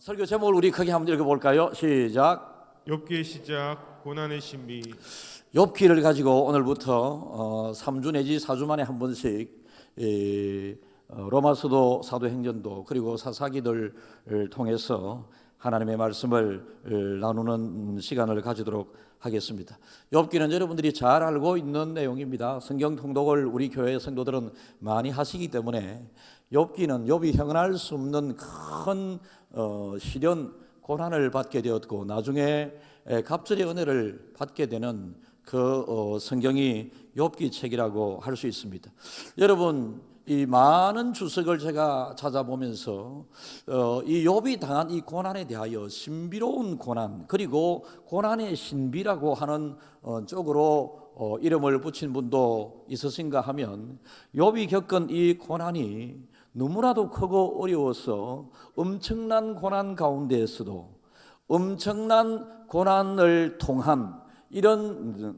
설교 제목을 우리 크게 한번 읽어볼까요? 시작. 욥기의 시작, 고난의 신비. 욥기를 가지고 오늘부터 3주 내지 4주 만에 한 번씩 로마서도, 사도행전도 그리고 사사기들을 통해서 하나님의 말씀을 나누는 시간을 가지도록 하겠습니다. 욥기는 여러분들이 잘 알고 있는 내용입니다. 성경 통독을 우리 교회 성도들은 많이 하시기 때문에 욥기는 욥이 형언할 수 없는 큰 시련, 고난을 받게 되었고 나중에 갑절의 은혜를 받게 되는 그 성경이 욥기 책이라고 할 수 있습니다. 여러분, 이 많은 주석을 제가 찾아보면서 이 욥이 당한 이 고난에 대하여 신비로운 고난, 그리고 고난의 신비라고 하는 쪽으로 이름을 붙인 분도 있으신가 하면, 욥이 겪은 이 고난이 너무나도 크고 어려워서 엄청난 고난 가운데에서도 엄청난 고난을 통한 이런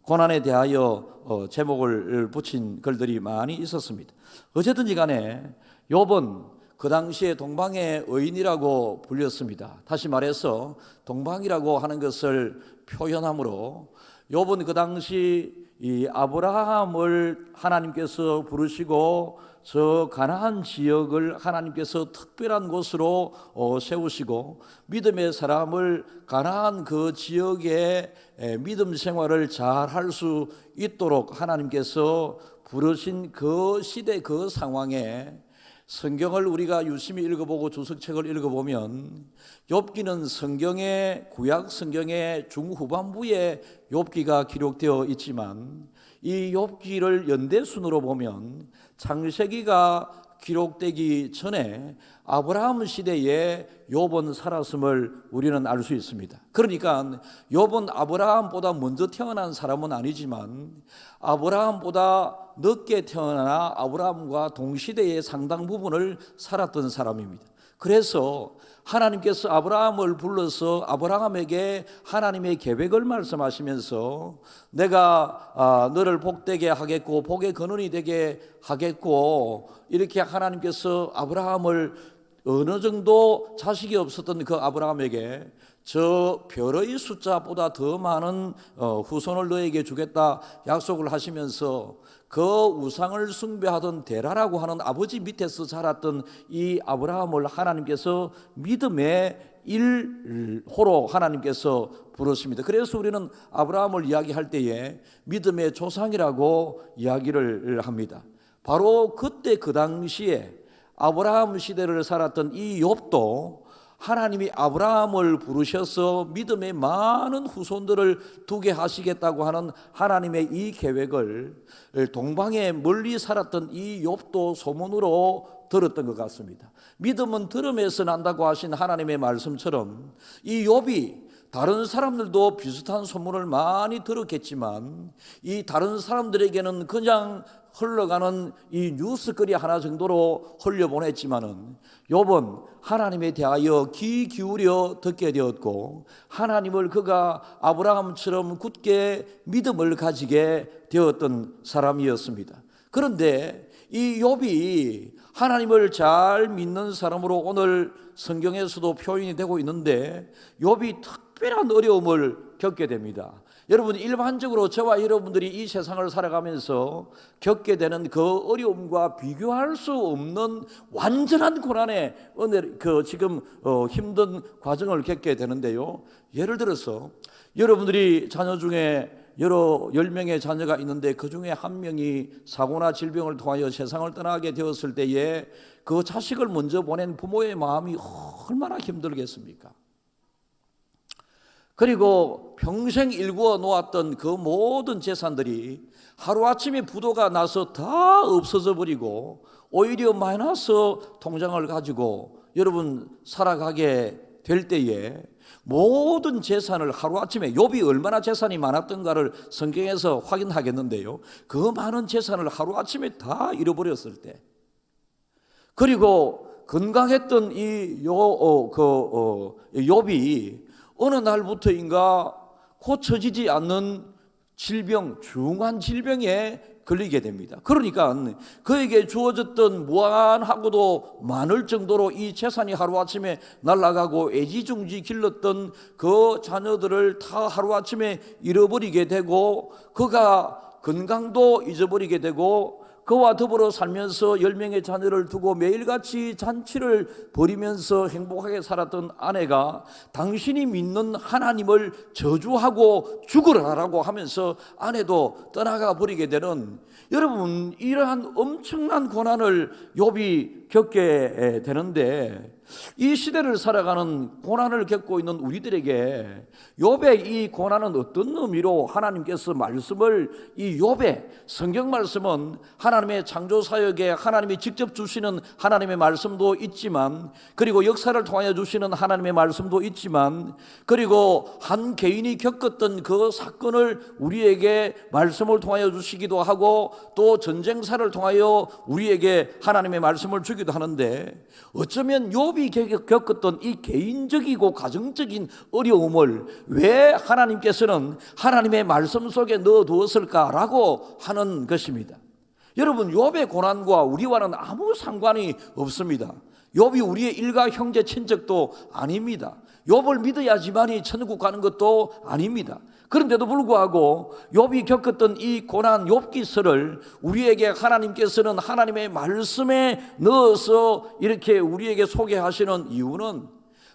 고난에 대하여 제목을 붙인 글들이 많이 있었습니다. 어쨌든지 간에 욥은 그 당시에 동방의 의인이라고 불렸습니다. 다시 말해서 동방이라고 하는 것을 표현함으로 욥은 그 당시 이 아브라함을 하나님께서 부르시고 저 가나안 지역을 하나님께서 특별한 곳으로 세우시고 믿음의 사람을 가나안 그 지역의 믿음 생활을 잘 할 수 있도록 하나님께서 부르신 그 시대 그 상황에 성경을 우리가 유심히 읽어보고 주석책을 읽어보면 욥기는 성경의 구약 성경의 중후반부에 욥기가 기록되어 있지만 이 욥기를 연대순으로 보면 창세기가 기록되기 전에 아브라함 시대에 욥은 살았음을 우리는 알 수 있습니다. 그러니까 욥은 아브라함보다 먼저 태어난 사람은 아니지만 아브라함보다 늦게 태어나 아브라함과 동시대의 상당 부분을 살았던 사람입니다. 그래서 하나님께서 아브라함을 불러서 아브라함에게 하나님의 계획을 말씀하시면서 내가 너를 복되게 하겠고 복의 근원이 되게 하겠고, 이렇게 하나님께서 아브라함을 어느 정도 자식이 없었던 그 아브라함에게 저 별의 숫자보다 더 많은 후손을 너에게 주겠다 약속을 하시면서 그 우상을 숭배하던 데라라고 하는 아버지 밑에서 자랐던 이 아브라함을 하나님께서 믿음의 일호로 하나님께서 부르십니다. 그래서 우리는 아브라함을 이야기할 때에 믿음의 조상이라고 이야기를 합니다. 바로 그때 그 당시에 아브라함 시대를 살았던 이 욥도 하나님이 아브라함을 부르셔서 믿음의 많은 후손들을 두게 하시겠다고 하는 하나님의 이 계획을 동방에 멀리 살았던 이 욥도 소문으로 들었던 것 같습니다. 믿음은 들음에서 난다고 하신 하나님의 말씀처럼 이 욥이 다른 사람들도 비슷한 소문을 많이 들었겠지만 이 다른 사람들에게는 그냥 흘러가는 이 뉴스거리 하나 정도로 흘려보냈지만은 욥은 하나님에 대하여 귀 기울여 듣게 되었고 하나님을 그가 아브라함처럼 굳게 믿음을 가지게 되었던 사람이었습니다. 그런데 이 욥이 하나님을 잘 믿는 사람으로 오늘 성경에서도 표현이 되고 있는데 욥이 특별한 어려움을 겪게 됩니다. 여러분, 일반적으로 저와 여러분들이 이 세상을 살아가면서 겪게 되는 그 어려움과 비교할 수 없는 완전한 고난의 지금 힘든 과정을 겪게 되는데요. 예를 들어서 여러분들이 자녀 중에 10명의 자녀가 있는데 그 중에 한 명이 사고나 질병을 통하여 세상을 떠나게 되었을 때에 그 자식을 먼저 보낸 부모의 마음이 얼마나 힘들겠습니까? 그리고 평생 일구어 놓았던 그 모든 재산들이 하루아침에 부도가 나서 다 없어져 버리고 오히려 마이너스 통장을 가지고 여러분 살아가게 될 때에 모든 재산을 하루아침에, 욥이 얼마나 재산이 많았던가를 성경에서 확인하겠는데요, 그 많은 재산을 하루아침에 다 잃어버렸을 때, 그리고 건강했던 이 욥이 어느 날부터인가 고쳐지지 않는 질병, 중한 질병에 걸리게 됩니다. 그러니까 그에게 주어졌던 무한하고도 많을 정도로 이 재산이 하루아침에 날아가고 애지중지 길렀던 그 자녀들을 다 하루아침에 잃어버리게 되고, 그가 건강도 잊어버리게 되고, 그와 더불어 살면서 10명의 자녀를 두고 매일같이 잔치를 벌이면서 행복하게 살았던 아내가 당신이 믿는 하나님을 저주하고 죽으라라고 하면서 아내도 떠나가 버리게 되는, 여러분, 이러한 엄청난 고난을 욥이 겪게 되는데, 이 시대를 살아가는 고난을 겪고 있는 우리들에게 욥의 이 고난은 어떤 의미로 하나님께서 말씀을, 이 욥의 성경 말씀은 하나님의 창조 사역에 하나님이 직접 주시는 하나님의 말씀도 있지만, 그리고 역사를 통하여 주시는 하나님의 말씀도 있지만, 그리고 한 개인이 겪었던 그 사건을 우리에게 말씀을 통하여 주시기도 하고, 또 전쟁사를 통하여 우리에게 하나님의 말씀을 주기도 하는데, 어쩌면 욥이 겪었던 이 개인적이고 가정적인 어려움을 왜 하나님께서는 하나님의 말씀 속에 넣어두었을까라고 하는 것입니다. 여러분, 욥의 고난과 우리와는 아무 상관이 없습니다. 욥이 우리의 일가 형제 친척도 아닙니다. 욥을 믿어야지만이 천국 가는 것도 아닙니다. 그런데도 불구하고 욥이 겪었던 이 고난 욥기서를 우리에게 하나님께서는 하나님의 말씀에 넣어서 이렇게 우리에게 소개하시는 이유는,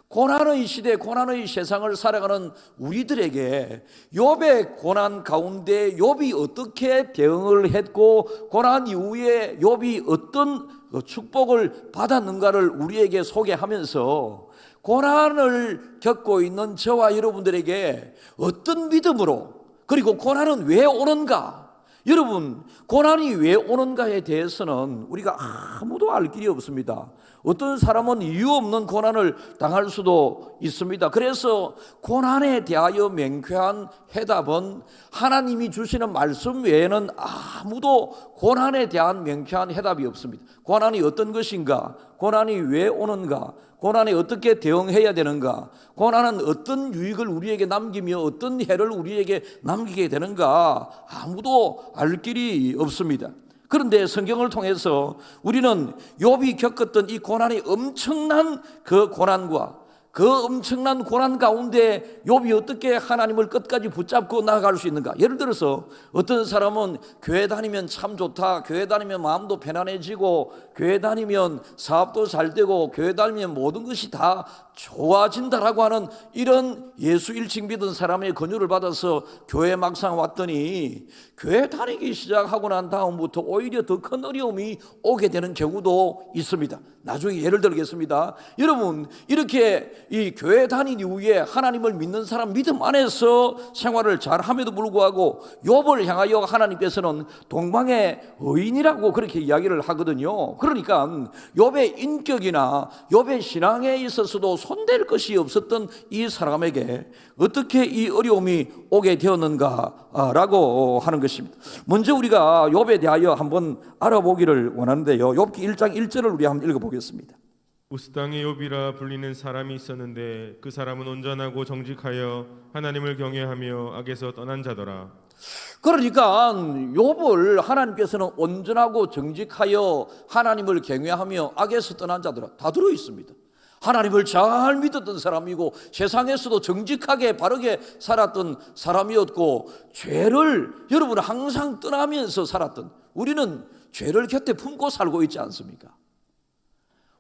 고난의 시대, 고난의 세상을 살아가는 우리들에게 욥의 고난 가운데 욥이 어떻게 대응을 했고, 고난 이후에 욥이 어떤 축복을 받았는가를 우리에게 소개하면서, 고난을 겪고 있는 저와 여러분들에게 어떤 믿음으로, 그리고 고난은 왜 오는가, 여러분, 고난이 왜 오는가에 대해서는 우리가 아무도 알 길이 없습니다. 어떤 사람은 이유 없는 고난을 당할 수도 있습니다. 그래서 고난에 대하여 명쾌한 해답은 하나님이 주시는 말씀 외에는 아무도 고난에 대한 명쾌한 해답이 없습니다. 고난이 어떤 것인가, 고난이 왜 오는가, 고난에 어떻게 대응해야 되는가, 고난은 어떤 유익을 우리에게 남기며 어떤 해를 우리에게 남기게 되는가, 아무도 알 길이 없습니다. 그런데 성경을 통해서 우리는 욥이 겪었던 이 고난이 엄청난 그 고난과 그 엄청난 고난 가운데 욥이 어떻게 하나님을 끝까지 붙잡고 나아갈 수 있는가. 예를 들어서 어떤 사람은 교회 다니면 참 좋다, 교회 다니면 마음도 편안해지고, 교회 다니면 사업도 잘 되고, 교회 다니면 모든 것이 다 좋아진다라고 하는 이런 예수 일찍 믿은 사람의 권유를 받아서 교회 막상 왔더니 교회 다니기 시작하고 난 다음부터 오히려 더 큰 어려움이 오게 되는 경우도 있습니다. 나중에 예를 들겠습니다. 여러분, 이렇게 이 교회 다닌 이후에 하나님을 믿는 사람 믿음 안에서 생활을 잘함에도 불구하고 욥을 향하여 하나님께서는 동방의 의인이라고 그렇게 이야기를 하거든요. 그러니까 욥의 인격이나 욥의 신앙에 있어서도 손댈 것이 없었던 이 사람에게 어떻게 이 어려움이 오게 되었는가라고 하는 것입니다. 먼저 우리가 욥에 대하여 한번 알아보기를 원하는데요, 욥기 1장 1절을 우리 한번 읽어보겠습니다. 우스 땅의 욥이라 불리는 사람이 있었는데 그 사람은 온전하고 정직하여 하나님을 경외하며 악에서 떠난 자더라. 그러니까 욥을 하나님께서는 온전하고 정직하여 하나님을 경외하며 악에서 떠난 자더라, 다 들어 있습니다. 하나님을 잘 믿었던 사람이고 세상에서도 정직하게 바르게 살았던 사람이었고, 죄를 여러분 항상 떠나면서 살았던, 우리는 죄를 곁에 품고 살고 있지 않습니까?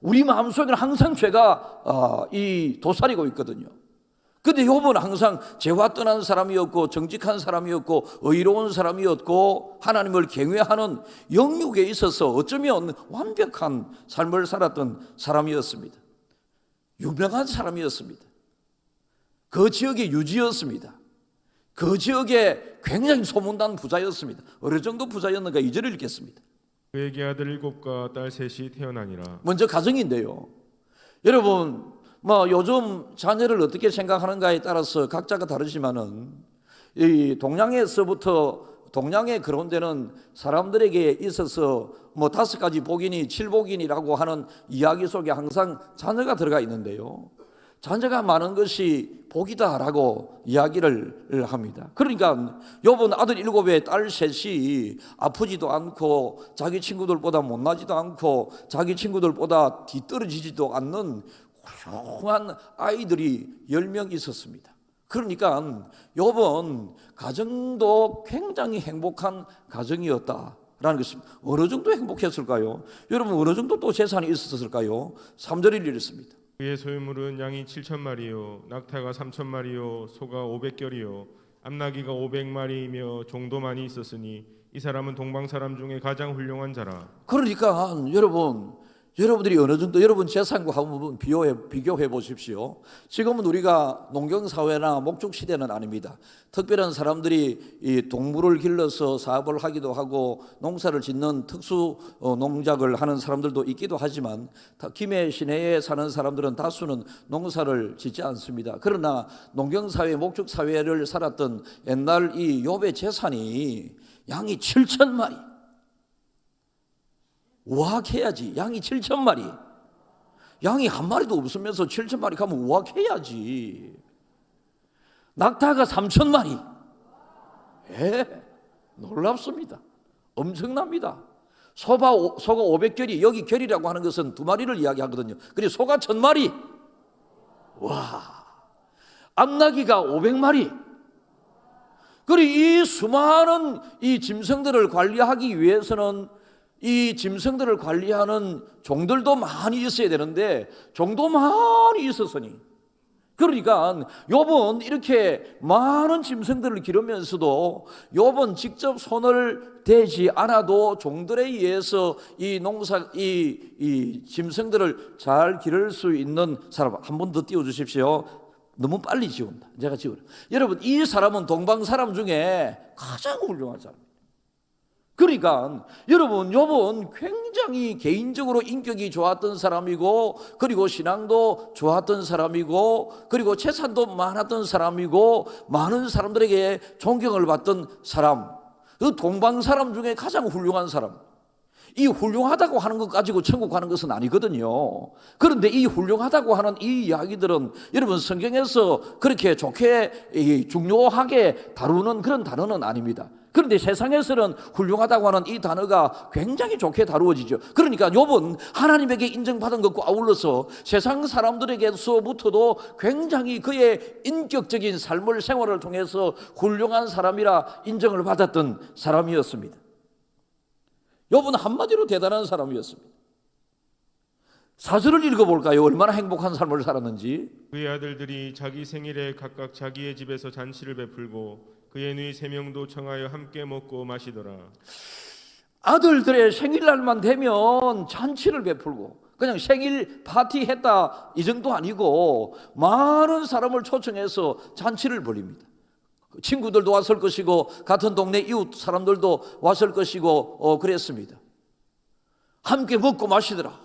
우리 마음속에는 항상 죄가 도사리고 있거든요. 그런데 욥은 항상 죄와 떠난 사람이었고, 정직한 사람이었고, 의로운 사람이었고, 하나님을 경외하는 영역에 있어서 어쩌면 완벽한 삶을 살았던 사람이었습니다. 유명한 사람이었습니다. 그 지역의 유지였습니다. 그 지역에 굉장히 소문난 부자였습니다. 어느 정도 부자였는가 2절을 읽겠습니다. 그에게 아들 7과 딸 3이 태어나니라. 먼저 가정인데요, 여러분 요즘 자녀를 어떻게 생각하는가에 따라서 각자가 다르지만은, 이 동양의 그런 데는 사람들에게 있어서 5가지 복이니 7복이니라고 하는 이야기 속에 항상 자녀가 들어가 있는데요, 자녀가 많은 것이 복이다라고 이야기를 합니다. 그러니까 욥은 아들 7에 딸 3이 아프지도 않고 자기 친구들보다 못나지도 않고 자기 친구들보다 뒤떨어지지도 않는 훌륭한 아이들이 10명 있었습니다. 그러니까 욥은 가정도 굉장히 행복한 가정이었다라는 것입니다. 어느 정도 행복했을까요? 여러분 어느 정도 또 재산이 있었을까요? 3절을 이랬습니다. 그의 소유물은 양이 7,000마리요 낙타가 3,000마리요 소가 500결이요 암나귀가 500마리이며 종도 많이 있었으니 이 사람은 동방 사람 중에 가장 훌륭한 자라. 그러니까 여러분들이 어느 정도 여러분 재산과 한번 비교해 보십시오. 지금은 우리가 농경 사회나 목축 시대는 아닙니다. 특별한 사람들이 이 동물을 길러서 사업을 하기도 하고 농사를 짓는 특수 농작을 하는 사람들도 있기도 하지만 김해 시내에 사는 사람들은 다수는 농사를 짓지 않습니다. 그러나 농경 사회, 목축 사회를 살았던 옛날 이 욥의 재산이 양이 7,000마리. 우악해야지. 양이 7,000마리. 양이 한 마리도 없으면서 7,000마리 가면 우악해야지. 낙타가 3,000마리. 놀랍습니다. 엄청납니다. 소가 500결이, 여기 결이라고 하는 것은 2마리를 이야기하거든요. 그리고 소가 1,000마리. 와. 암나귀가 500마리. 그리고 이 수많은 이 짐승들을 관리하기 위해서는 이 짐승들을 관리하는 종들도 많이 있어야 되는데 종도 많이 있었으니 그러니까 욥은 이렇게 많은 짐승들을 기르면서도 욥은 직접 손을 대지 않아도 종들에 의해서 이 짐승들을 잘 기를 수 있는 사람. 한 번 더 띄워주십시오. 너무 빨리 지운다. 제가 지우려. 여러분 이 사람은 동방 사람 중에 가장 훌륭한 사람. 그러니까 여러분 욥은 굉장히 개인적으로 인격이 좋았던 사람이고 그리고 신앙도 좋았던 사람이고 그리고 재산도 많았던 사람이고 많은 사람들에게 존경을 받던 사람, 그 동방 사람 중에 가장 훌륭한 사람. 이 훌륭하다고 하는 것 가지고 천국 가는 것은 아니거든요. 그런데 이 훌륭하다고 하는 이 이야기들은 여러분 성경에서 그렇게 좋게 중요하게 다루는 그런 단어는 아닙니다. 그런데 세상에서는 훌륭하다고 하는 이 단어가 굉장히 좋게 다루어지죠. 그러니까 욥은 하나님에게 인정받은 것과 아울러서 세상 사람들에게서부터도 굉장히 그의 인격적인 삶을 생활을 통해서 훌륭한 사람이라 인정을 받았던 사람이었습니다. 욥은 한마디로 대단한 사람이었습니다. 4절을 읽어볼까요? 얼마나 행복한 삶을 살았는지. 그의 아들들이 자기 생일에 각각 자기의 집에서 잔치를 베풀고 그의 누이 3명도 청하여 함께 먹고 마시더라. 아들들의 생일날만 되면 잔치를 베풀고 그냥 생일 파티 했다 이 정도 아니고 많은 사람을 초청해서 잔치를 벌입니다. 친구들도 왔을 것이고 같은 동네 이웃 사람들도 왔을 것이고 그랬습니다. 함께 먹고 마시더라.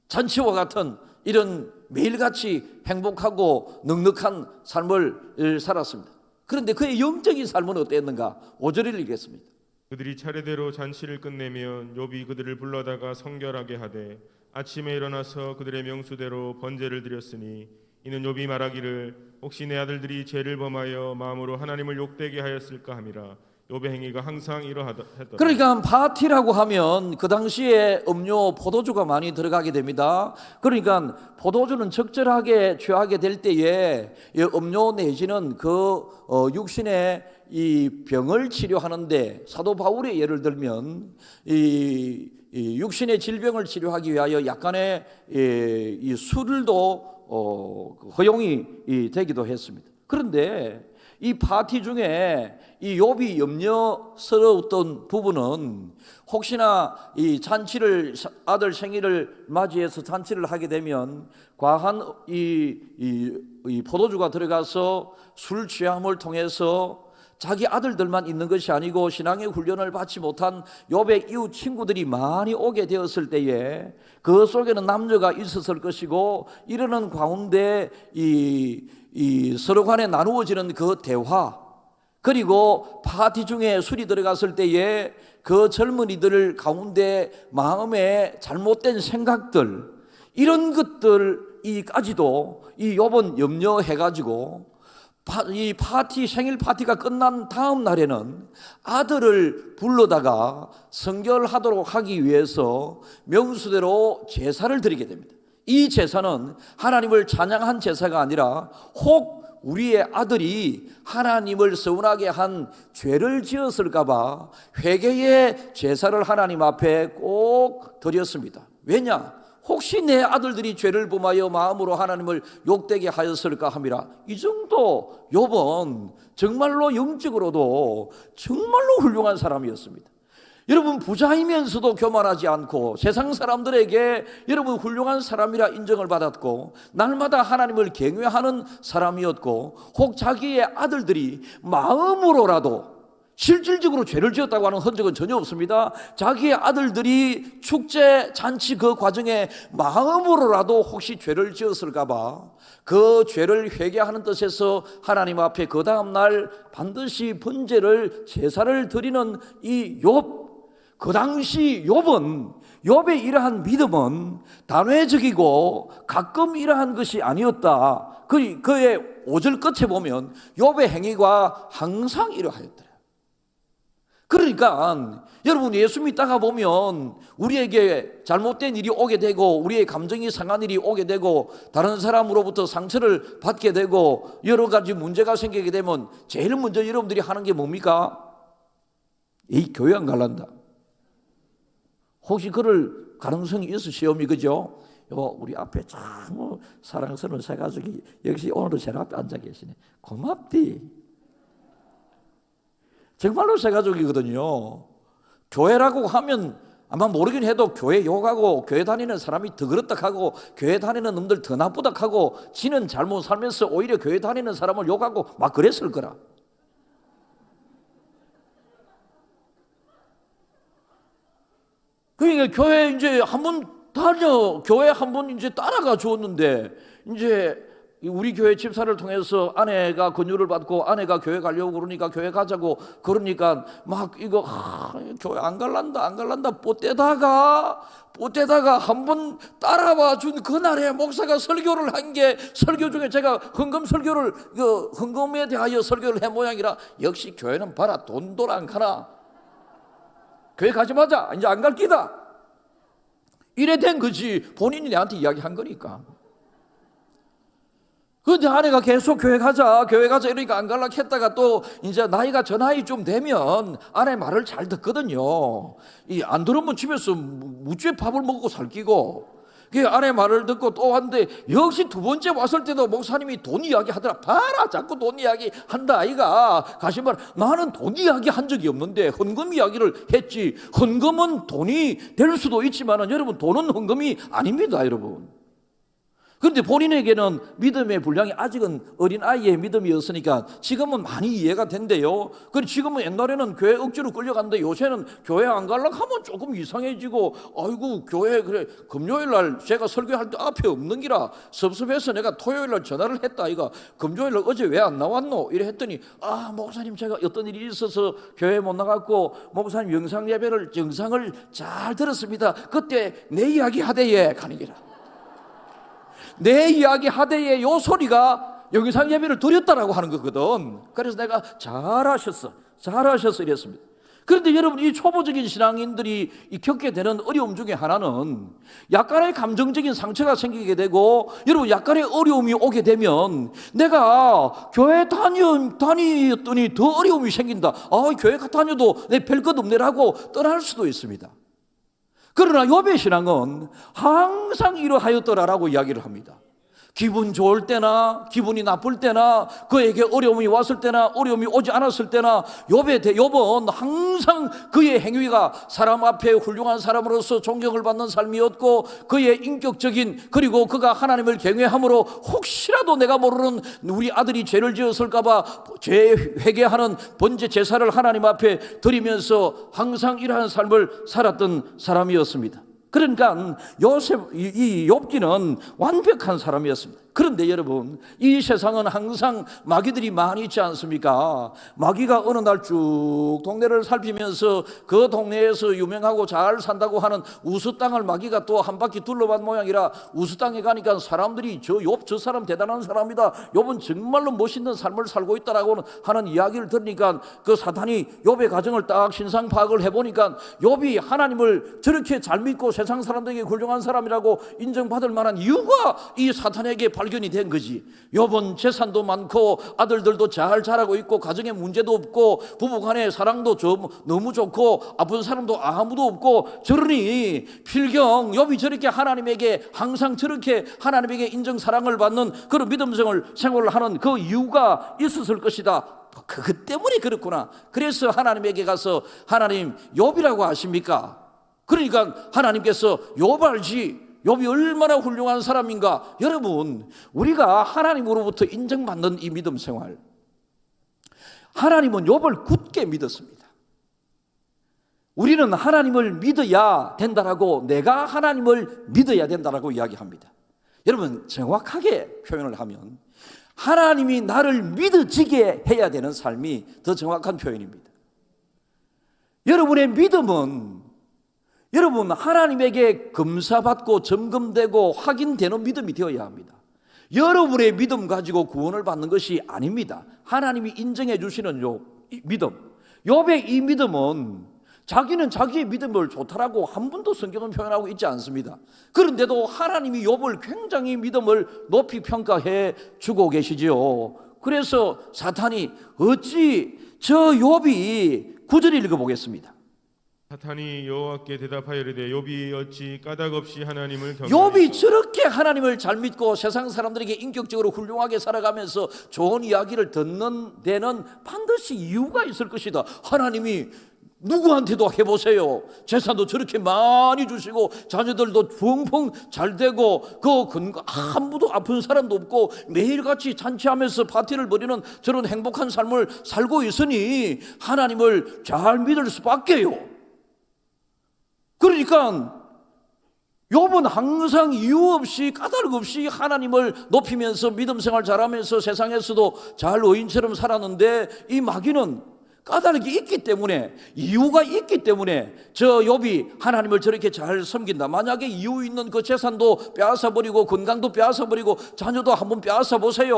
잔치와 같은 이런 매일같이 행복하고 넉넉한 삶을 살았습니다. 그런데 그의 영적인 삶은 어땠는가? 5절을 읽겠습니다. 그들이 차례대로 잔치를 끝내면 욥이 그들을 불러다가 성결하게 하되 아침에 일어나서 그들의 명수대로 번제를 드렸으니 이는 욥이 말하기를 혹시 내 아들들이 죄를 범하여 마음으로 하나님을 욕되게 하였을까 함이라. 욥의 행위가 항상 이러하더라. 그러니까 파티라고 하면 그 당시에 음료 포도주가 많이 들어가게 됩니다. 그러니까 포도주는 적절하게 취하게 될 때에 음료 내지는 그 육신의 이 병을 치료하는데 사도 바울의 예를 들면 이 육신의 질병을 치료하기 위하여 약간의 이 술도 허용이 되기도 했습니다. 그런데 이 파티 중에 이 욥이 염려스러웠던 부분은 혹시나 이 잔치를 아들 생일을 맞이해서 잔치를 하게 되면 과한 이 포도주가 들어가서 술 취함을 통해서 자기 아들들만 있는 것이 아니고 신앙의 훈련을 받지 못한 욥의 이웃 친구들이 많이 오게 되었을 때에 그 속에는 남녀가 있었을 것이고 이러는 가운데 이 서로 간에 나누어지는 그 대화 그리고 파티 중에 술이 들어갔을 때에 그 젊은이들 가운데 마음에 잘못된 생각들 이런 것들 이까지도 이 욥은 염려해가지고 이 생일 파티가 끝난 다음 날에는 아들을 불러다가 성결하도록 하기 위해서 명수대로 제사를 드리게 됩니다. 이 제사는 하나님을 찬양한 제사가 아니라 혹 우리의 아들이 하나님을 서운하게 한 죄를 지었을까 봐 회개의 제사를 하나님 앞에 꼭 드렸습니다. 왜냐? 혹시 내 아들들이 죄를 범하여 마음으로 하나님을 욕되게 하였을까 함이라. 이 정도 욥은 정말로 영적으로도 정말로 훌륭한 사람이었습니다. 여러분, 부자이면서도 교만하지 않고 세상 사람들에게 여러분 훌륭한 사람이라 인정을 받았고 날마다 하나님을 경외하는 사람이었고 혹 자기의 아들들이 마음으로라도 실질적으로 죄를 지었다고 하는 흔적은 전혀 없습니다. 자기의 아들들이 축제 잔치 그 과정에 마음으로라도 혹시 죄를 지었을까 봐 그 죄를 회개하는 뜻에서 하나님 앞에 그 다음 날 반드시 번제를 제사를 드리는 이 욥, 그 당시 욥의 이러한 믿음은 단회적이고 가끔 이러한 것이 아니었다. 그의 5절 끝에 보면 욥의 행위가 항상 이러하였더라. 그러니까 여러분, 예수 믿다가 보면 우리에게 잘못된 일이 오게 되고 우리의 감정이 상한 일이 오게 되고 다른 사람으로부터 상처를 받게 되고 여러 가지 문제가 생기게 되면 제일 먼저 여러분들이 하는 게 뭡니까? 이 교회 안 갈란다. 혹시 그럴 가능성이 있어 시험이, 그죠? 우리 앞에 참 사랑스러운 새 가족이 역시 오늘도 제 앞에 앉아 계시네. 고맙디. 정말로 새 가족이거든요. 교회라고 하면 아마 모르긴 해도 교회 욕하고 교회 다니는 사람이 더 그렇다 하고 교회 다니는 놈들 더 나쁘다 하고 지는 잘못 살면서 오히려 교회 다니는 사람을 욕하고 막 그랬을 거라. 그러니까 교회 이제 한번 교회 한번 이제 따라가 주었는데 이제 우리 교회 집사를 통해서 아내가 권유를 받고 아내가 교회 가려고 그러니까 교회 가자고 그러니까 막 이거 교회 안 갈란다 뽀대다가 한번 따라와 준 그날에 목사가 설교를 한 게 설교 중에 제가 헌금에 대하여 설교를 해 모양이라 역시 교회는 봐라 돈도 안 가나 교회 가지 마자 이제 안 갈 끼다 이래 된 거지. 본인이 내한테 이야기한 거니까. 그런데 아내가 계속 교회 가자 이러니까 안 갈라 했다가 또 이제 나이가 저 나이 좀 되면 아내 말을 잘 듣거든요. 안 들으면 집에서 무죄 밥을 먹고 살기고 그 아내 말을 듣고 또 왔는데 역시 두 번째 왔을 때도 목사님이 돈 이야기 하더라. 봐라 자꾸 돈 이야기 한다 아이가. 가시면 나는 돈 이야기 한 적이 없는데 헌금 이야기를 했지. 헌금은 돈이 될 수도 있지만 여러분 돈은 헌금이 아닙니다 여러분. 그런데 본인에게는 믿음의 분량이 아직은 어린아이의 믿음이었으니까 지금은 많이 이해가 된대요. 그리고 지금은 옛날에는 교회 억지로 끌려갔는데 요새는 교회 안 가려고 하면 조금 이상해지고 아이고 교회 그래 금요일 날 제가 설교할 때 앞에 없는 기라 섭섭해서 내가 토요일 날 전화를 했다 아이가. 금요일 날 어제 왜 안 나왔노? 이래 했더니 목사님 제가 어떤 일이 있어서 교회 못 나갔고 목사님 영상을 잘 들었습니다. 그때 내 이야기 하대에 가는 기라. 내 이야기 하대에 요 소리가 영상 예배를 드렸다라고 하는 거거든. 그래서 내가 잘하셨어 이랬습니다. 그런데 여러분 이 초보적인 신앙인들이 겪게 되는 어려움 중에 하나는 약간의 감정적인 상처가 생기게 되고 여러분 약간의 어려움이 오게 되면 내가 교회 다녔더니 더 어려움이 생긴다. 교회 다녀도 내 별 것 없네라고 떠날 수도 있습니다. 그러나 욥의 신앙은 항상 이러하였더라라고 이야기를 합니다. 기분 좋을 때나 기분이 나쁠 때나 그에게 어려움이 왔을 때나 어려움이 오지 않았을 때나 욥은 항상 그의 행위가 사람 앞에 훌륭한 사람으로서 존경을 받는 삶이었고 그의 인격적인 그리고 그가 하나님을 경외함으로 혹시라도 내가 모르는 우리 아들이 죄를 지었을까 봐 죄 회개하는 번제 제사를 하나님 앞에 드리면서 항상 이러한 삶을 살았던 사람이었습니다. 그러니까 이 욥기는 완벽한 사람이었습니다. 그런데 여러분, 이 세상은 항상 마귀들이 많이 있지 않습니까? 마귀가 어느 날 쭉 동네를 살피면서 그 동네에서 유명하고 잘 산다고 하는 우수 땅을 마귀가 또 한 바퀴 둘러본 모양이라 우수 땅에 가니까 사람들이 저 사람 대단한 사람이다, 욥은 정말로 멋있는 삶을 살고 있다라고 하는 이야기를 들으니까 그 사탄이 욥의 가정을 딱 신상 파악을 해보니까 욥이 하나님을 저렇게 잘 믿고 세상 사람들에게 훌륭한 사람이라고 인정받을 만한 이유가 이 사탄에게 발견이 된 거지. 욥은 재산도 많고 아들들도 잘 자라고 있고 가정에 문제도 없고 부부간의 사랑도 너무 좋고 아픈 사람도 아무도 없고, 저러니 필경 욥이 저렇게 하나님에게 항상 저렇게 하나님에게 인정 사랑을 받는 그런 믿음 생활을 하는 그 이유가 있었을 것이다. 그것 때문에 그렇구나. 그래서 하나님에게 가서 하나님 욥이라고 아십니까? 그러니까 하나님께서 욥 알지, 욥이 얼마나 훌륭한 사람인가. 여러분, 우리가 하나님으로부터 인정받는 이 믿음 생활, 하나님은 욥을 굳게 믿었습니다. 우리는 하나님을 믿어야 된다라고, 내가 하나님을 믿어야 된다라고 이야기합니다. 여러분, 정확하게 표현을 하면 하나님이 나를 믿어지게 해야 되는 삶이 더 정확한 표현입니다. 여러분의 믿음은 여러분 하나님에게 검사받고 점검되고 확인되는 믿음이 되어야 합니다. 여러분의 믿음 가지고 구원을 받는 것이 아닙니다. 하나님이 인정해 주시는 믿음, 욥의 이 믿음은 자기는 자기의 믿음을 좋다라고 한 번도 성경은 표현하고 있지 않습니다. 그런데도 하나님이 욥을 굉장히 믿음을 높이 평가해 주고 계시지요. 그래서 사탄이 어찌 저 욥이 9절 읽어보겠습니다. 사탄이 여호와께 대답하여 이르되 욥이 어찌 까닭 없이 하나님을 욥이 저렇게 하나님을 잘 믿고 세상 사람들에게 인격적으로 훌륭하게 살아가면서 좋은 이야기를 듣는 데는 반드시 이유가 있을 것이다. 하나님이 누구한테도 해보세요. 재산도 저렇게 많이 주시고 자녀들도 펑펑 잘 되고 아무도 아픈 사람도 없고 매일같이 잔치하면서 파티를 벌이는 저런 행복한 삶을 살고 있으니 하나님을 잘 믿을 수밖에요. 그러니까 욥은 항상 이유 없이 까닭 없이 하나님을 높이면서 믿음 생활 잘하면서 세상에서도 잘 의인처럼 살았는데, 이 마귀는 까닭이 있기 때문에, 이유가 있기 때문에 저 욥이 하나님을 저렇게 잘 섬긴다. 만약에 이유 있는 그 재산도 빼앗아버리고 건강도 빼앗아버리고 자녀도 한번 빼앗아보세요.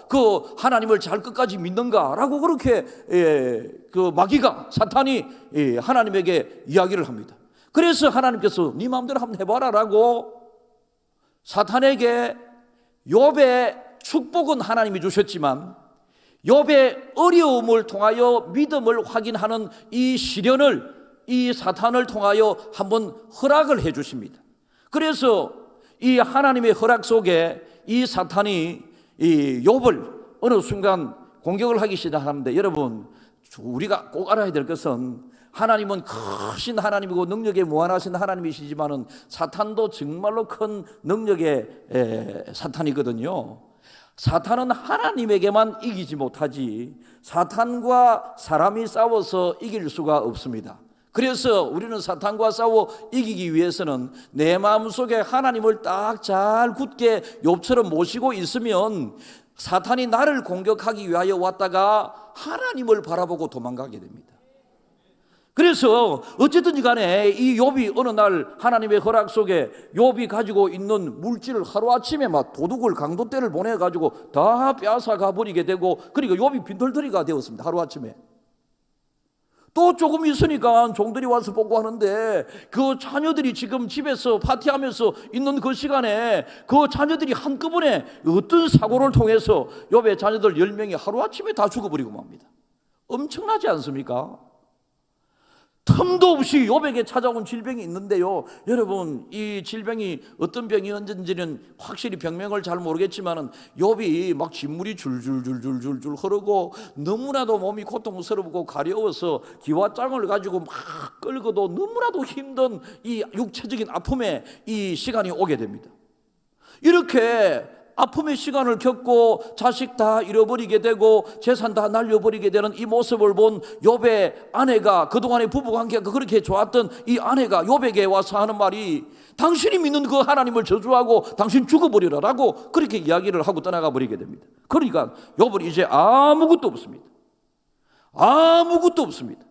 그 하나님을 잘 끝까지 믿는가라고 그렇게 그 마귀가, 사탄이 하나님에게 이야기를 합니다. 그래서 하나님께서 네 마음대로 한번 해봐라라고 사탄에게 욥의 축복은 하나님이 주셨지만 욥의 어려움을 통하여 믿음을 확인하는 이 시련을 이 사탄을 통하여 한번 허락을 해 주십니다. 그래서 이 하나님의 허락 속에 이 사탄이 이 욥을 어느 순간 공격을 하기 시작하는데, 여러분 우리가 꼭 알아야 될 것은 하나님은 크신 하나님이고 능력에 무한하신 하나님이시지만은 사탄도 정말로 큰 능력의 사탄이거든요. 사탄은 하나님에게만 이기지 못하지 사탄과 사람이 싸워서 이길 수가 없습니다. 그래서 우리는 사탄과 싸워 이기기 위해서는 내 마음속에 하나님을 딱 잘 굳게 욥처럼 모시고 있으면 사탄이 나를 공격하기 위하여 왔다가 하나님을 바라보고 도망가게 됩니다. 그래서 어쨌든지 간에 이 욥이 어느 날 하나님의 허락 속에 욥이 가지고 있는 물질을 하루아침에 막 도둑을 강도떼를 보내가지고 다 빼앗아가 버리게 되고, 그러니까 욥이 빈털터리가 되었습니다. 하루아침에. 또 조금 있으니까 종들이 와서 보고하는데 그 자녀들이 지금 집에서 파티하면서 있는 그 시간에 그 자녀들이 한꺼번에 어떤 사고를 통해서 욥의 자녀들 10명이 하루아침에 다 죽어버리고 맙니다. 엄청나지 않습니까? 틈도 없이 욥에게 찾아온 질병이 있는데요, 여러분 이 질병이 어떤 병이었는지는 확실히 병명을 잘 모르겠지만은 욥이 막 진물이 줄줄줄줄줄 흐르고 너무나도 몸이 고통스럽고 가려워서 기와장을 가지고 막 끌고도 너무나도 힘든 이 육체적인 아픔에 이 시간이 오게 됩니다. 이렇게 아픔의 시간을 겪고 자식 다 잃어버리게 되고 재산 다 날려버리게 되는 이 모습을 본 욥의 아내가, 그동안의 부부관계가 그렇게 좋았던 이 아내가 욥에게 와서 하는 말이, 당신이 믿는 그 하나님을 저주하고 당신 죽어버리라라고 그렇게 이야기를 하고 떠나가 버리게 됩니다. 그러니까 욥은 이제 아무것도 없습니다. 아무것도 없습니다.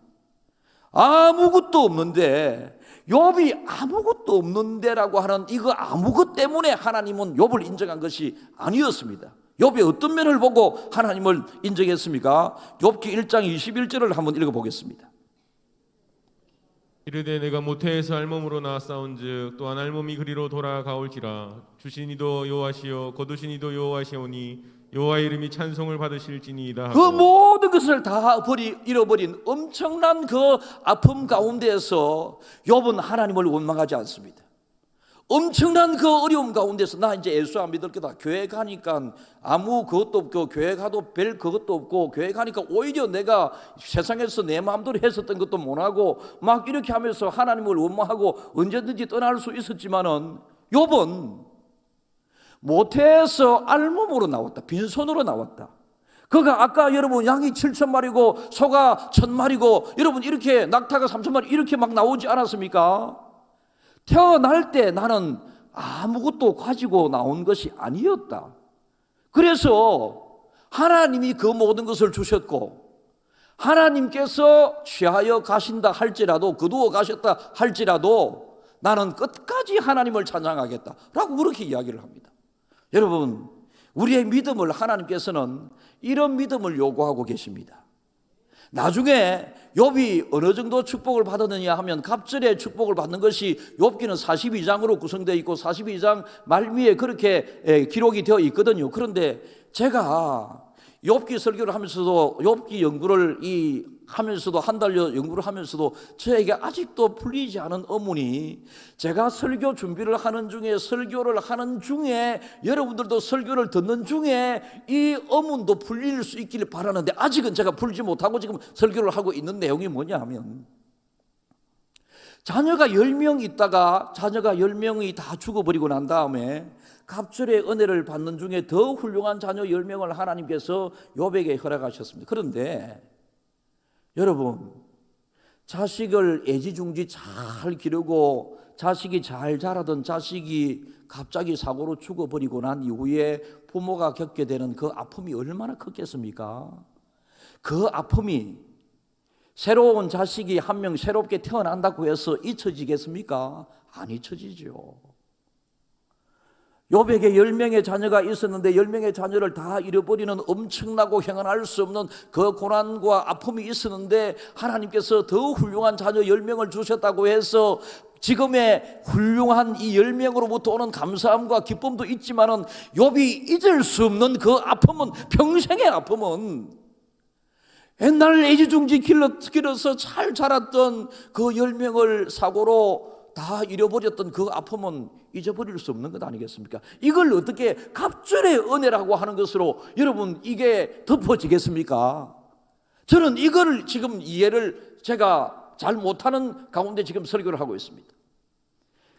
아무것도 없는데, 욥이 아무것도 없는데라고 하는 이거 아무것 때문에 하나님은 욥을 인정한 것이 아니었습니다. 욥의 어떤 면을 보고 하나님을 인정했습니까? 욥기 1장 21절을 한번 읽어보겠습니다. 이르되 내가 모태에서 알몸으로 나았사온즉 또한 알몸이 그리로 돌아가올지라. 주신 이도 여호와시요 거두신 이도 여호와시오니 여호와의 이름이 찬송을 받으실지니이다. 그 모든 것을 다 잃어버린 엄청난 그 아픔 가운데에서 욥은 하나님을 원망하지 않습니다. 엄청난 그 어려움 가운데서 나 이제 예수 안 믿을 거다. 교회 가니까 아무 그것도 없고, 교회 가도 별 그것도 없고, 교회 가니까 오히려 내가 세상에서 내 마음대로 했었던 것도 못하고 막 이렇게 하면서 하나님을 원망하고 언제든지 떠날 수 있었지만은, 욥은 모태에서 알몸으로 나왔다. 빈손으로 나왔다. 그가 아까 여러분 양이 7,000마리고 소가 1,000마리고 여러분 이렇게 낙타가 3,000마리 이렇게 막 나오지 않았습니까? 태어날 때 나는 아무것도 가지고 나온 것이 아니었다. 그래서 하나님이 그 모든 것을 주셨고, 하나님께서 취하여 가신다 할지라도, 거두어 가셨다 할지라도 나는 끝까지 하나님을 찬양하겠다 라고 그렇게 이야기를 합니다. 여러분, 우리의 믿음을 하나님께서는 이런 믿음을 요구하고 계십니다. 나중에 욥이 어느 정도 축복을 받았느냐 하면, 갑절의 축복을 받는 것이 욥기는 42장으로 구성되어 있고 42장 말미에 그렇게 기록이 되어 있거든요. 그런데 제가 욥기 설교를 하면서도, 욥기 연구를 하면서도 한 달여 연구를 하면서도 저에게 아직도 풀리지 않은 의문이, 제가 설교 준비를 하는 중에, 설교를 하는 중에, 여러분들도 설교를 듣는 중에 이 의문도 풀릴 수 있기를 바라는데 아직은 제가 풀지 못하고 지금 설교를 하고 있는 내용이 뭐냐 하면, 자녀가 10명 있다가 자녀가 10명이 다 죽어버리고 난 다음에 갑절의 은혜를 받는 중에 더 훌륭한 자녀 10명을 하나님께서 욥에게 허락하셨습니다. 그런데 여러분, 자식을 애지중지 잘 기르고 자식이 잘 자라던 자식이 갑자기 사고로 죽어버리고 난 이후에 부모가 겪게 되는 그 아픔이 얼마나 컸겠습니까? 그 아픔이 새로운 자식이 한 명 새롭게 태어난다고 해서 잊혀지겠습니까? 안 잊혀지죠. 욥에게 10명의 자녀가 있었는데 10명의 자녀를 다 잃어버리는 엄청나고 형언할 수 없는 그 고난과 아픔이 있었는데, 하나님께서 더 훌륭한 자녀 10명을 주셨다고 해서 지금의 훌륭한 이 10명으로부터 오는 감사함과 기쁨도 있지만은, 욥이 잊을 수 없는 그 아픔은, 평생의 아픔은, 옛날 애지중지 길러서 잘 자랐던 그 10명을 사고로 다 잃어버렸던 그 아픔은 잊어버릴 수 없는 것 아니겠습니까? 이걸 어떻게 갑절의 은혜라고 하는 것으로 여러분 이게 덮어지겠습니까? 저는 이걸 지금 이해를 제가 잘 못하는 가운데 지금 설교를 하고 있습니다.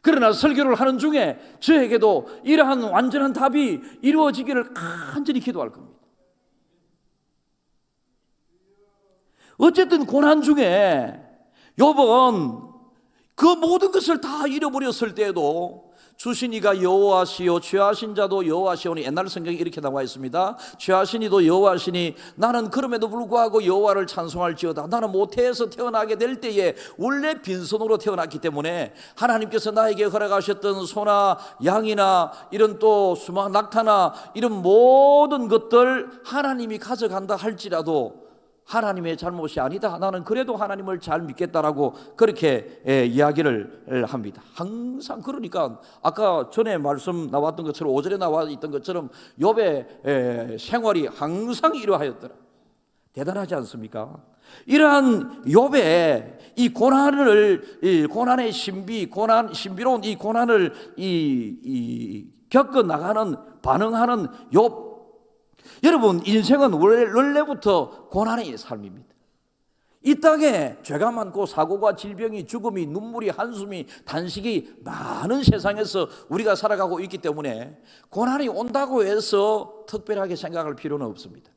그러나 설교를 하는 중에 저에게도 이러한 완전한 답이 이루어지기를 간절히 기도할 겁니다. 어쨌든 고난 중에 욥은 그 모든 것을 다 잃어버렸을 때에도 주신 이가 여호와시요 취하신 자도 여호와시오니, 옛날 성경에 이렇게 나와 있습니다. 취하신 이도 여호와시니 나는 그럼에도 불구하고 여호와를 찬송할지어다. 나는 모태에서 태어나게 될 때에 원래 빈손으로 태어났기 때문에 하나님께서 나에게 허락하셨던 소나 양이나 이런 또 수많은 낙타나 이런 모든 것들 하나님이 가져간다 할지라도 하나님의 잘못이 아니다. 나는 그래도 하나님을 잘 믿겠다라고 그렇게 이야기를 합니다. 항상 그러니까 아까 전에 말씀 나왔던 것처럼, 5절에 나와 있던 것처럼 욥의 생활이 항상 이러하였더라. 대단하지 않습니까? 이러한 욥의 이 고난의 신비로운 이 고난을 겪어 나가는, 반응하는 욥. 여러분, 인생은 원래부터 고난의 삶입니다. 이 땅에 죄가 많고 사고가 질병이 죽음이 눈물이 한숨이 단식이 많은 세상에서 우리가 살아가고 있기 때문에 고난이 온다고 해서 특별하게 생각할 필요는 없습니다.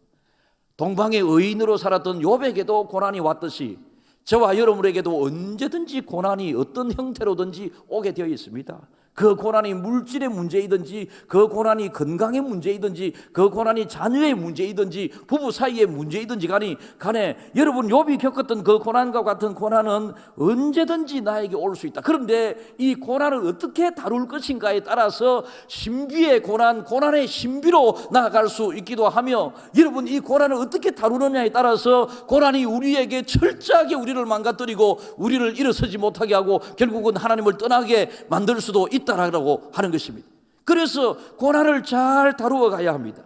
동방의 의인으로 살았던 욥에게도 고난이 왔듯이 저와 여러분에게도 언제든지 고난이 어떤 형태로든지 오게 되어 있습니다. 그 고난이 물질의 문제이든지, 그 고난이 건강의 문제이든지, 그 고난이 자녀의 문제이든지, 부부 사이의 문제이든지 간에 여러분 욥이 겪었던 그 고난과 같은 고난은 언제든지 나에게 올 수 있다. 그런데 이 고난을 어떻게 다룰 것인가에 따라서 신비의 고난, 고난의 신비로 나아갈 수 있기도 하며, 여러분 이 고난을 어떻게 다루느냐에 따라서 고난이 우리에게 철저하게 우리를 망가뜨리고 우리를 일어서지 못하게 하고 결국은 하나님을 떠나게 만들 수도 있다라고 하는 것입니다. 그래서 고난을 잘 다루어 가야 합니다.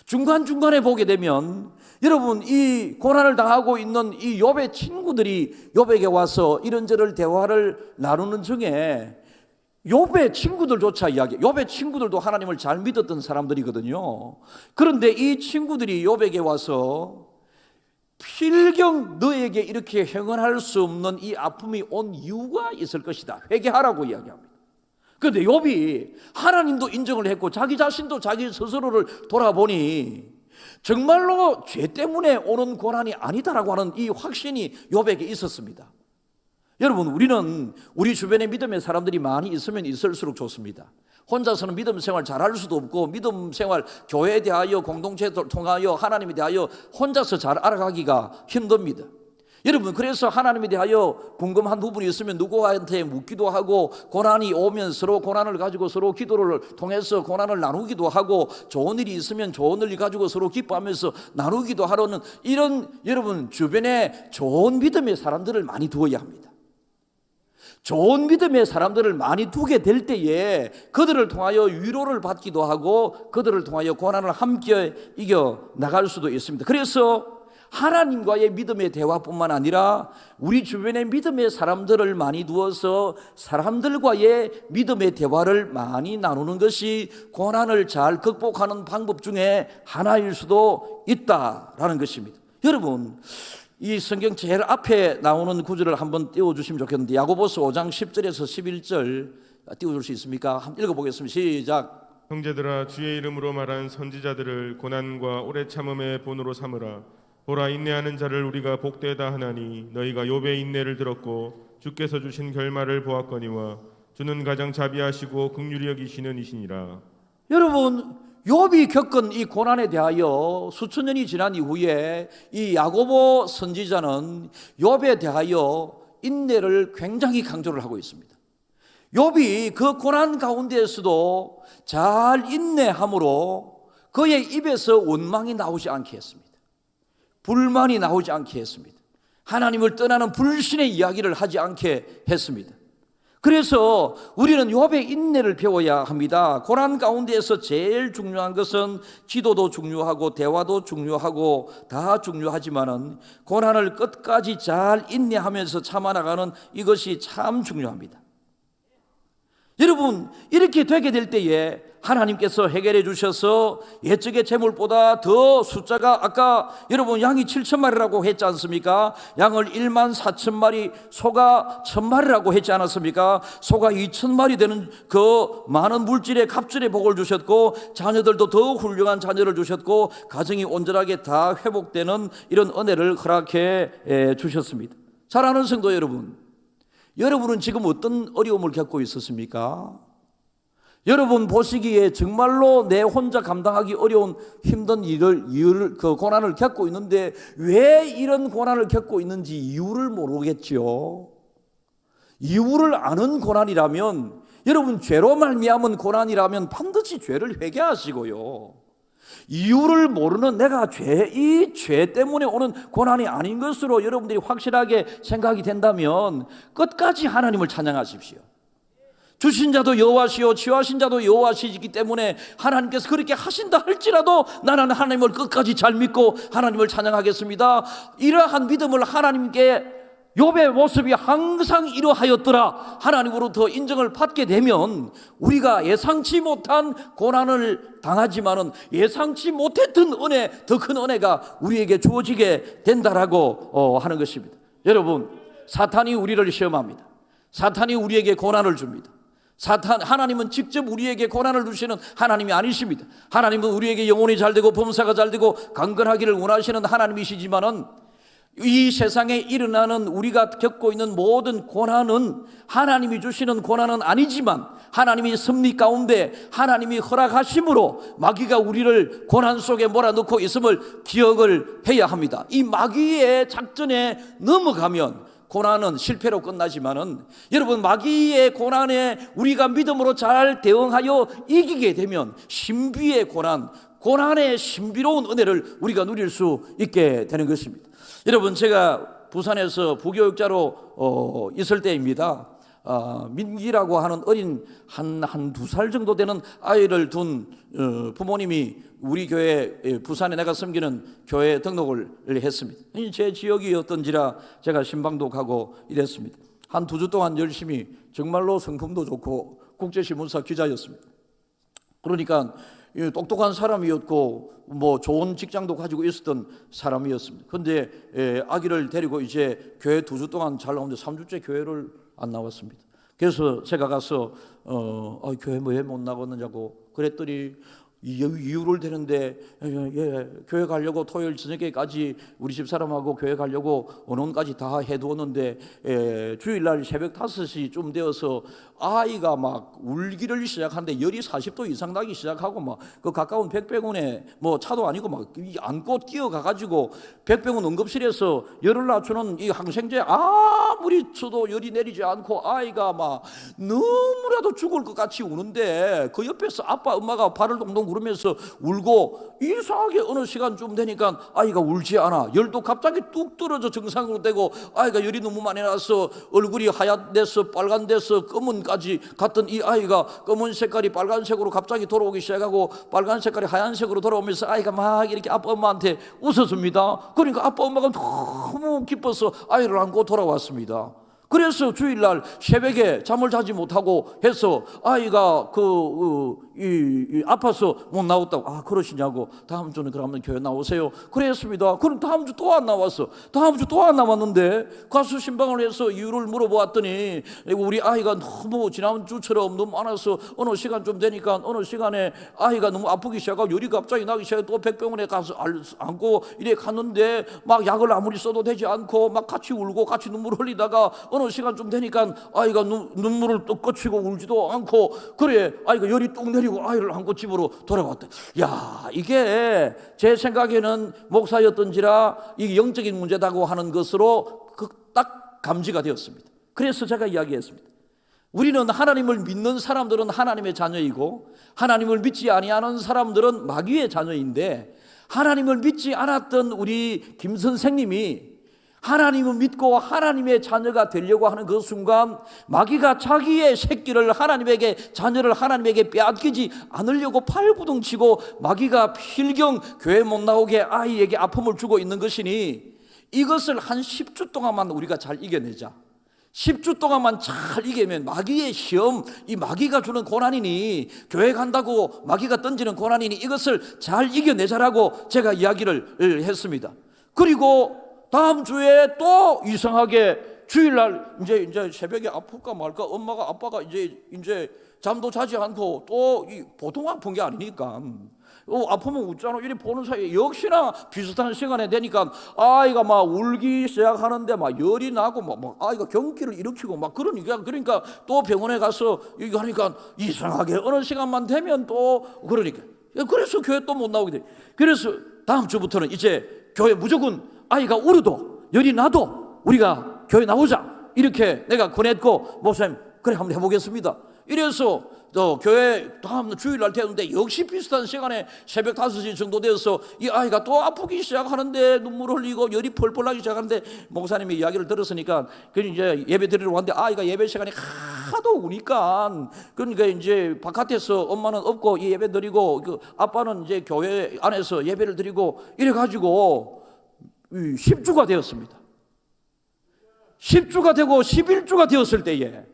중간중간에 보게 되면 여러분 이 고난을 당하고 있는 이 욥의 친구들이 욥에게 와서 이런저런 대화를 나누는 중에 욥의 친구들조차 욥의 친구들도 하나님을 잘 믿었던 사람들이거든요. 그런데 이 친구들이 욥에게 와서 필경 너에게 이렇게 행언할 수 없는 이 아픔이 온 이유가 있을 것이다, 회개하라고 이야기합니다. 그런데 욥이 하나님도 인정을 했고 자기 자신도 자기 스스로를 돌아보니 정말로 죄 때문에 오는 고난이 아니다라고 하는 이 확신이 욥에게 있었습니다. 여러분 우리는 우리 주변에 믿음의 사람들이 많이 있으면 있을수록 좋습니다. 혼자서는 믿음 생활 잘할 수도 없고 믿음 생활 교회에 대하여 공동체에 통하여 하나님에 대하여 혼자서 잘 알아가기가 힘듭니다. 여러분 그래서 하나님에 대하여 궁금한 부분이 있으면 누구한테 묻기도 하고 고난이 오면 서로 고난을 가지고 서로 기도를 통해서 고난을 나누기도 하고 좋은 일이 있으면 좋은 일 가지고 서로 기뻐하면서 나누기도 하려는 이런 여러분 주변에 좋은 믿음의 사람들을 많이 두어야 합니다. 좋은 믿음의 사람들을 많이 두게 될 때에 그들을 통하여 위로를 받기도 하고 그들을 통하여 고난을 함께 이겨 나갈 수도 있습니다. 그래서 하나님과의 믿음의 대화뿐만 아니라 우리 주변의 믿음의 사람들을 많이 두어서 사람들과의 믿음의 대화를 많이 나누는 것이 고난을 잘 극복하는 방법 중에 하나일 수도 있다라는 것입니다. 여러분 이 성경 제일 앞에 나오는 구절을 한번 띄워주시면 좋겠는데 야고보서 5장 10절에서 11절 띄워줄 수 있습니까? 한번 읽어보겠습니다. 시작. 형제들아 주의 이름으로 말한 선지자들을 고난과 오래 참음의 본으로 삼으라. 보라 인내하는 자를 우리가 복되다 하나니 너희가 욥의 인내를 들었고 주께서 주신 결말을 보았거니와 주는 가장 자비하시고 긍휼히 여기시는 이시니라. 여러분 욥이 겪은 이 고난에 대하여 수천 년이 지난 이후에 이 야고보 선지자는 욥에 대하여 인내를 굉장히 강조를 하고 있습니다. 욥이 그 고난 가운데에서도 잘 인내함으로 그의 입에서 원망이 나오지 않게 했습니다. 불만이 나오지 않게 했습니다. 하나님을 떠나는 불신의 이야기를 하지 않게 했습니다. 그래서 우리는 욥의 인내를 배워야 합니다. 고난 가운데에서 제일 중요한 것은 기도도 중요하고 대화도 중요하고 다 중요하지만은 고난을 끝까지 잘 인내하면서 참아나가는 이것이 참 중요합니다. 여러분 이렇게 되게 될 때에 하나님께서 해결해 주셔서 예적의 재물보다 더 숫자가 아까 여러분 양이 7,000마리라고 했지 않습니까? 양을 14,000마리, 소가 1,000마리라고 했지 않았습니까? 소가 2,000마리 되는 그 많은 물질의 갑절의 복을 주셨고 자녀들도 더 훌륭한 자녀를 주셨고 가정이 온전하게 다 회복되는 이런 은혜를 허락해 주셨습니다. 사랑하는 성도 여러분, 여러분은 지금 어떤 어려움을 겪고 있었습니까? 여러분 보시기에 정말로 내 혼자 감당하기 어려운 힘든 이유를 그 고난을 겪고 있는데 왜 이런 고난을 겪고 있는지 이유를 모르겠죠. 이유를 아는 고난이라면 여러분 죄로 말미암은 고난이라면 반드시 죄를 회개하시고요. 이유를 모르는 내가 이 죄 때문에 오는 고난이 아닌 것으로 여러분들이 확실하게 생각이 된다면 끝까지 하나님을 찬양하십시오. 주신 자도 여호와시요 취하신 자도 여호와시기 때문에 하나님께서 그렇게 하신다 할지라도 나는 하나님을 끝까지 잘 믿고 하나님을 찬양하겠습니다. 이러한 믿음을 하나님께 욥의 모습이 항상 이러하였더라 하나님으로부터 인정을 받게 되면 우리가 예상치 못한 고난을 당하지만은 예상치 못했던 은혜, 더 큰 은혜가 우리에게 주어지게 된다라고 하는 것입니다. 여러분, 사탄이 우리를 시험합니다. 사탄이 우리에게 고난을 줍니다. 하나님은 직접 우리에게 고난을 주시는 하나님이 아니십니다. 하나님은 우리에게 영혼이 잘되고 범사가 잘되고 강건하기를 원하시는 하나님이시지만은 이 세상에 일어나는 우리가 겪고 있는 모든 고난은 하나님이 주시는 고난은 아니지만 하나님이 섭리 가운데 하나님이 허락하심으로 마귀가 우리를 고난 속에 몰아넣고 있음을 기억을 해야 합니다. 이 마귀의 작전에 넘어가면 고난은 실패로 끝나지만은 여러분, 마귀의 고난에 우리가 믿음으로 잘 대응하여 이기게 되면 신비의 고난의 신비로운 은혜를 우리가 누릴 수 있게 되는 것입니다. 여러분, 제가 부산에서 부교육자로 있을 때입니다. 민기라고 하는 어린 한 2살 정도 되는 아이를 둔 부모님이 우리 교회, 부산에 내가 섬기는 교회에 등록을 했습니다. 제 지역이었던지라 제가 신방도 가고 이랬습니다. 한 2주 동안 열심히, 정말로 성품도 좋고 국제신문사 기자였습니다. 그러니까 똑똑한 사람이었고 뭐 좋은 직장도 가지고 있었던 사람이었습니다. 그런데 아기를 데리고 이제 교회 2주 동안 잘 나오는데 3주째 교회를 안 나왔습니다. 그래서 제가 가서 교회 왜 못 나갔느냐고 그랬더니 이유를 대는데 교회 가려고 토요일 저녁에까지 우리 집사람하고 교회 가려고 언론까지 다 해두었는데 주일날 새벽 5시쯤 되어서 아이가 막 울기를 시작하는데 열이 40도 이상 나기 시작하고 막 그 가까운 백병원에 뭐 차도 아니고 막 안고 뛰어가가지고 백병원 응급실에서 열을 낮추는 이 항생제 아무리 쳐도 열이 내리지 않고 아이가 막 너무나도 죽을 것 같이 우는데 그 옆에서 아빠 엄마가 발을 동동 구르면서 울고 이상하게 어느 시간쯤 되니까 아이가 울지 않아. 열도 갑자기 뚝 떨어져 정상으로 되고 아이가 열이 너무 많이 나서 얼굴이 하얗대서 빨간데서 검은까지 갔던 이 아이가 검은 색깔이 빨간색으로 갑자기 돌아오기 시작하고 빨간 색깔이 하얀색으로 돌아오면서 아이가 막 이렇게 아빠 엄마한테 웃었습니다. 그러니까 아빠 엄마가 너무 기뻐서 아이를 안고 돌아왔습니다. 그래서 주일날 새벽에 잠을 자지 못하고 해서 아이가 아파서 못 나왔다고. 그러시냐고. 다음 주는 그러면 교회 나오세요. 그랬습니다. 그럼 다음 주 또 안 나왔어. 다음 주 또 안 나왔는데 가서 신방을 해서 이유를 물어보았더니 우리 아이가 너무 지난주처럼 너무 많아서 어느 시간 좀 되니까 어느 시간에 아이가 너무 아프기 시작하고 열이 갑자기 나기 시작하고 또 백병원에 가서 안고 이래 갔는데 막 약을 아무리 써도 되지 않고 막 같이 울고 같이 눈물 흘리다가 어느 시간 좀 되니까 아이가 눈물을 또 꽂히고 울지도 않고 그래 아이가 열이 뚝 내리고 아이를 안고 집으로 돌아왔대. 야, 이게 제 생각에는 목사였던지라 이게 영적인 문제다고 하는 것으로 딱 감지가 되었습니다. 그래서 제가 이야기했습니다. 우리는 하나님을 믿는 사람들은 하나님의 자녀이고 하나님을 믿지 아니하는 사람들은 마귀의 자녀인데 하나님을 믿지 않았던 우리 김 선생님이 하나님을 믿고 하나님의 자녀가 되려고 하는 그 순간 마귀가 자기의 새끼를 자녀를 하나님에게 빼앗기지 않으려고 팔부둥치고 마귀가 필경 교회 못 나오게 아이에게 아픔을 주고 있는 것이니 이것을 한 10주 동안만 우리가 잘 이겨내자. 10주 동안만 잘 이기면 마귀의 시험, 이 마귀가 주는 고난이니 교회 간다고 마귀가 던지는 고난이니 이것을 잘 이겨내자라고 제가 이야기를 했습니다. 그리고 다음 주에 또 이상하게 주일날 이제 새벽에 아플까 말까 아빠가 이제 잠도 자지 않고 또 보통 아픈 게 아니니까 아프면 웃잖아. 이리 보는 사이에 역시나 비슷한 시간에 되니까 아이가 막 울기 시작하는데 막 열이 나고 막 아이가 경기를 일으키고 막 그러니까 또 병원에 가서 이거 하니까 이상하게 어느 시간만 되면 또 그러니까 그래서 교회 또 못 나오게 돼. 그래서 다음 주부터는 이제 교회 무조건 아이가 울어도 열이 나도 우리가 교회 나오자 이렇게 내가 권했고 목사님 그래 한번 해보겠습니다. 이래서 교회 다음 주일날 되는데 역시 비슷한 시간에 새벽 5시 정도 되어서 이 아이가 또 아프기 시작하는데 눈물 흘리고 열이 펄펄 나기 시작하는데 목사님이 이야기를 들었으니까 이제 예배 드리러 왔는데 아이가 예배 시간에 하도 우니까 그러니까 이제 바깥에서 엄마는 없고 이 예배 드리고 아빠는 이제 교회 안에서 예배를 드리고 이래가지고 10주가 되었습니다. 10주가 되고 11주가 되었을 때에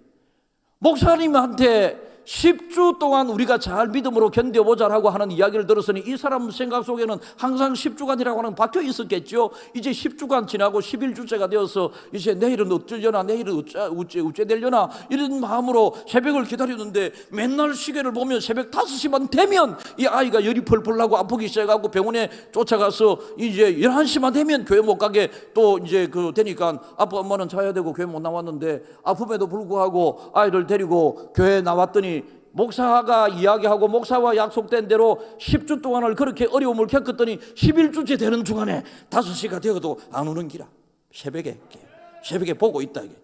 목사님한테 10주 동안 우리가 잘 믿음으로 견뎌보자라고 하는 이야기를 들었으니 이 사람 생각 속에는 항상 10주간이라고 하는 박혀 있었겠죠. 이제 10주간 지나고 11주째가 되어서 이제 내일은 어쩌려나, 내일은 어째 되려나 이런 마음으로 새벽을 기다렸는데 맨날 시계를 보면 새벽 5시만 되면 이 아이가 열이 펄펄 나고 아프기 시작하고 병원에 쫓아가서 이제 11시만 되면 교회 못 가게 또 이제 되니까 아빠 엄마는 자야 되고 교회 못 나왔는데 아픔에도 불구하고 아이를 데리고 교회에 나왔더니 목사가 이야기하고 목사와 약속된 대로 10주 동안을 그렇게 어려움을 겪었더니 11주째 되는 중간에 5시가 되어도 안 오는 기라. 새벽에 보고 있다 이게.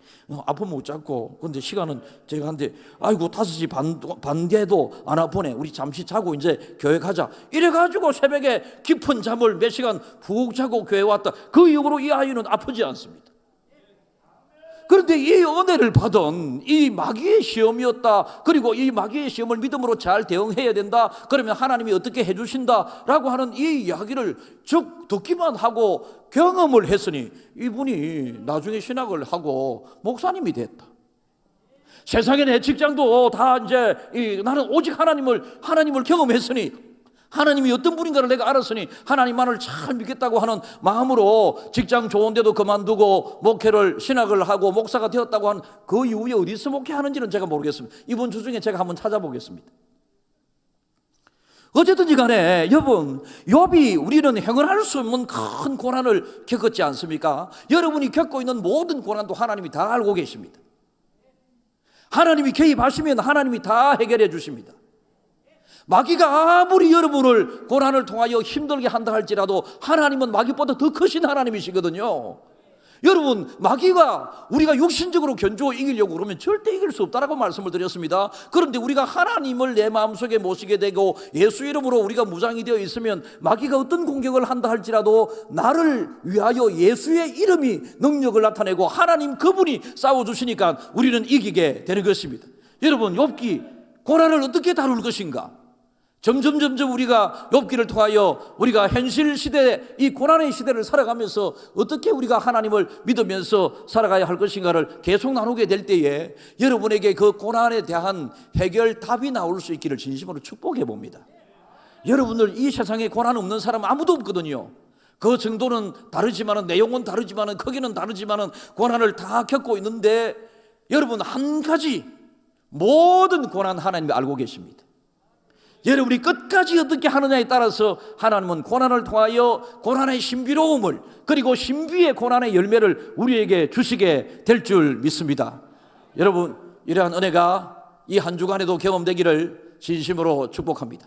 아프면 웃잡고 근데 시간은 제가 한데 아이고 5시 반 돼도 안 아프네. 우리 잠시 자고 이제 교회 가자. 이래가지고 새벽에 깊은 잠을 몇 시간 푹 자고 교회 왔다. 그 이후로 이 아이는 아프지 않습니다. 그런데 이 은혜를 받은 이 마귀의 시험이었다. 그리고 이 마귀의 시험을 믿음으로 잘 대응해야 된다. 그러면 하나님이 어떻게 해주신다라고 하는 이 이야기를 즉 듣기만 하고 경험을 했으니 이분이 나중에 신학을 하고 목사님이 됐다. 세상에 내 직장도 다 이제 나는 오직 하나님을 경험했으니 하나님이 어떤 분인가를 내가 알았으니 하나님만을 잘 믿겠다고 하는 마음으로 직장 좋은데도 그만두고 목회를 신학을 하고 목사가 되었다고 하는 그 이후에 어디서 목회하는지는 제가 모르겠습니다. 이번 주 중에 제가 한번 찾아보겠습니다. 어쨌든지 간에 여러분, 욥이 우리는 행언할 수 없는 큰 고난을 겪었지 않습니까? 여러분이 겪고 있는 모든 고난도 하나님이 다 알고 계십니다. 하나님이 개입하시면 하나님이 다 해결해 주십니다. 마귀가 아무리 여러분을 고난을 통하여 힘들게 한다 할지라도 하나님은 마귀보다 더 크신 하나님이시거든요. 여러분, 마귀가 우리가 육신적으로 견주어 이기려고 그러면 절대 이길 수 없다라고 말씀을 드렸습니다. 그런데 우리가 하나님을 내 마음속에 모시게 되고 예수 이름으로 우리가 무장이 되어 있으면 마귀가 어떤 공격을 한다 할지라도 나를 위하여 예수의 이름이 능력을 나타내고 하나님 그분이 싸워주시니까 우리는 이기게 되는 것입니다. 여러분, 욥기 고난을 어떻게 다룰 것인가? 점점 우리가 욥기를 통하여 우리가 현실 시대 이 고난의 시대를 살아가면서 어떻게 우리가 하나님을 믿으면서 살아가야 할 것인가를 계속 나누게 될 때에 여러분에게 그 고난에 대한 해결 답이 나올 수 있기를 진심으로 축복해 봅니다. 여러분들 이 세상에 고난 없는 사람 아무도 없거든요. 그 정도는 다르지만은 내용은 다르지만은 크기는 다르지만은 고난을 다 겪고 있는데 여러분 한 가지 모든 고난 하나님이 알고 계십니다. 여러분이 끝까지 어떻게 하느냐에 따라서 하나님은 고난을 통하여 고난의 신비로움을 그리고 신비의 고난의 열매를 우리에게 주시게 될 줄 믿습니다. 여러분, 이러한 은혜가 이 한 주간에도 경험되기를 진심으로 축복합니다.